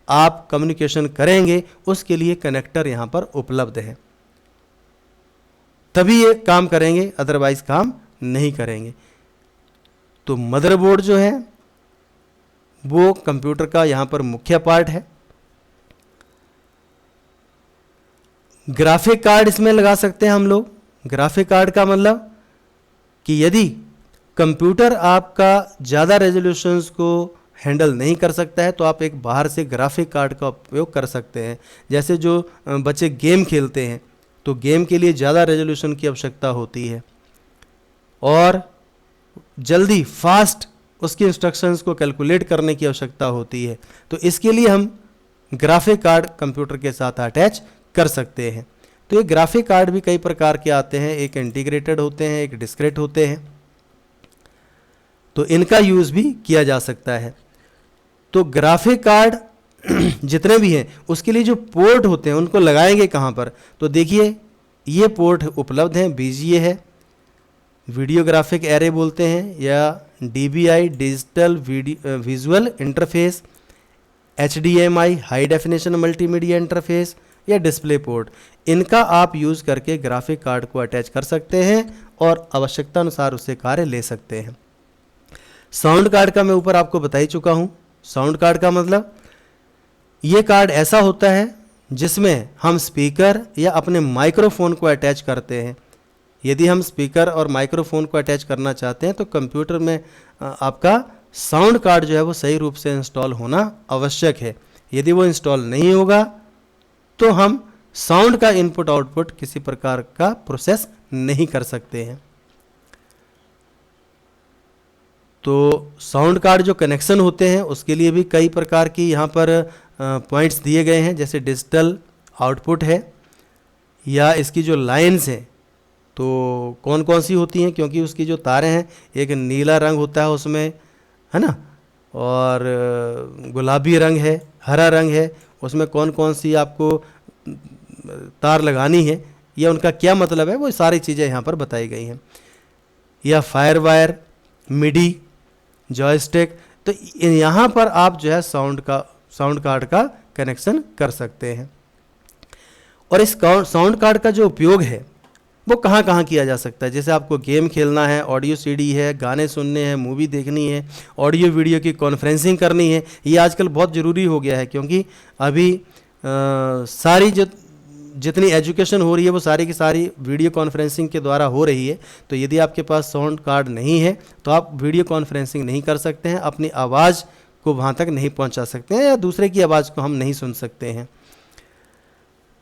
आप कम्युनिकेशन करेंगे उसके लिए कनेक्टर यहाँ पर उपलब्ध है, तभी ये काम करेंगे, अदरवाइज काम नहीं करेंगे। तो मदरबोर्ड जो है वो कंप्यूटर का यहाँ पर मुख्य पार्ट है। ग्राफिक कार्ड इसमें लगा सकते हैं हम लोग। ग्राफिक कार्ड का मतलब कि यदि कंप्यूटर आपका ज़्यादा रेजोल्यूशंस को हैंडल नहीं कर सकता है तो आप एक बाहर से ग्राफिक कार्ड का उपयोग कर सकते हैं। जैसे जो बच्चे गेम खेलते हैं तो गेम के लिए ज़्यादा रेजोल्यूशन की आवश्यकता होती है और जल्दी फास्ट उसकी इंस्ट्रक्शंस को कैलकुलेट करने की आवश्यकता होती है। तो इसके लिए हम ग्राफिक कार्ड कंप्यूटर के साथ अटैच कर सकते हैं। तो ये ग्राफिक कार्ड भी कई प्रकार के आते हैं, एक इंटीग्रेटेड होते हैं, एक डिस्क्रीट होते हैं, तो इनका यूज़ भी किया जा सकता है। तो ग्राफिक कार्ड जितने भी हैं उसके लिए जो पोर्ट होते हैं उनको लगाएंगे कहाँ पर, तो देखिए ये पोर्ट उपलब्ध हैं, BGA है, वीडियो ग्राफिक एरे बोलते हैं, या DVI digital visual interface, HDMI high definition multimedia interface, या डिस्प्ले पोर्ट। इनका आप यूज़ करके ग्राफिक कार्ड को अटैच कर सकते हैं और आवश्यकता अनुसार उससे कार्य ले सकते हैं। साउंड कार्ड का मैं ऊपर आपको बता ही चुका हूँ। साउंड कार्ड का मतलब ये कार्ड ऐसा होता है जिसमें हम स्पीकर या अपने माइक्रोफोन को अटैच करते हैं। यदि हम स्पीकर और माइक्रोफोन को अटैच करना चाहते हैं तो कंप्यूटर में आपका साउंड कार्ड जो है वो सही रूप से इंस्टॉल होना आवश्यक है। यदि वो इंस्टॉल नहीं होगा तो हम साउंड का इनपुट आउटपुट किसी प्रकार का प्रोसेस नहीं कर सकते हैं। तो साउंड कार्ड जो कनेक्शन होते हैं उसके लिए भी कई प्रकार की यहाँ पर पॉइंट्स दिए गए हैं, जैसे डिजिटल आउटपुट है या इसकी जो लाइंस हैं तो कौन कौन सी होती हैं, क्योंकि उसकी जो तारें हैं एक नीला रंग होता है उसमें, है ना, और गुलाबी रंग है, हरा रंग है, उसमें कौन कौन सी आपको तार लगानी है या उनका क्या मतलब है, वो सारी चीज़ें यहाँ पर बताई गई हैं। या फायर वायर, मिडी, जॉयस्टिक, तो यहाँ पर आप जो है साउंड कार्ड का कनेक्शन कर सकते हैं। और इस साउंड कार्ड का जो उपयोग है वो कहाँ कहाँ किया जा सकता है, जैसे आपको गेम खेलना है, ऑडियो CD है, गाने सुनने हैं, मूवी देखनी है, ऑडियो वीडियो की कॉन्फ्रेंसिंग करनी है। ये आजकल बहुत ज़रूरी हो गया है क्योंकि अभी सारी जितनी एजुकेशन हो रही है वो सारी की सारी वीडियो कॉन्फ्रेंसिंग के द्वारा हो रही है। तो यदि आपके पास साउंड कार्ड नहीं है तो आप वीडियो कॉन्फ्रेंसिंग नहीं कर सकते हैं, अपनी आवाज़ को वहाँ तक नहीं पहुँचा सकते हैं या दूसरे की आवाज़ को हम नहीं सुन सकते हैं।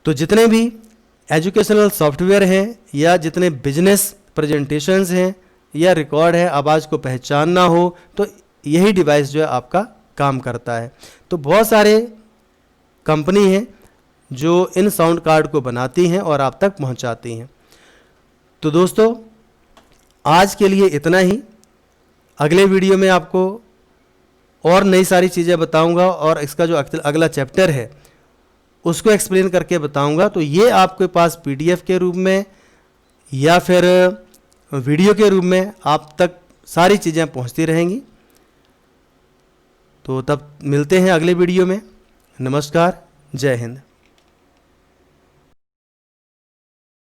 तो जितने भी एजुकेशनल सॉफ्टवेयर हैं या जितने बिजनेस प्रेजेंटेशंस हैं या रिकॉर्ड है, आवाज़ को पहचानना हो तो यही डिवाइस जो है आपका काम करता है। तो बहुत सारे कंपनी हैं जो इन साउंड कार्ड को बनाती हैं और आप तक पहुंचाती हैं। तो दोस्तों आज के लिए इतना ही। अगले वीडियो में आपको और नई सारी चीज़ें बताऊंगा और इसका जो अगला चैप्टर है उसको एक्सप्लेन करके बताऊंगा। तो ये आपके पास PDF के रूप में या फिर वीडियो के रूप में आप तक सारी चीज़ें पहुंचती रहेंगी। तो तब मिलते हैं अगले वीडियो में। नमस्कार, जय हिंद।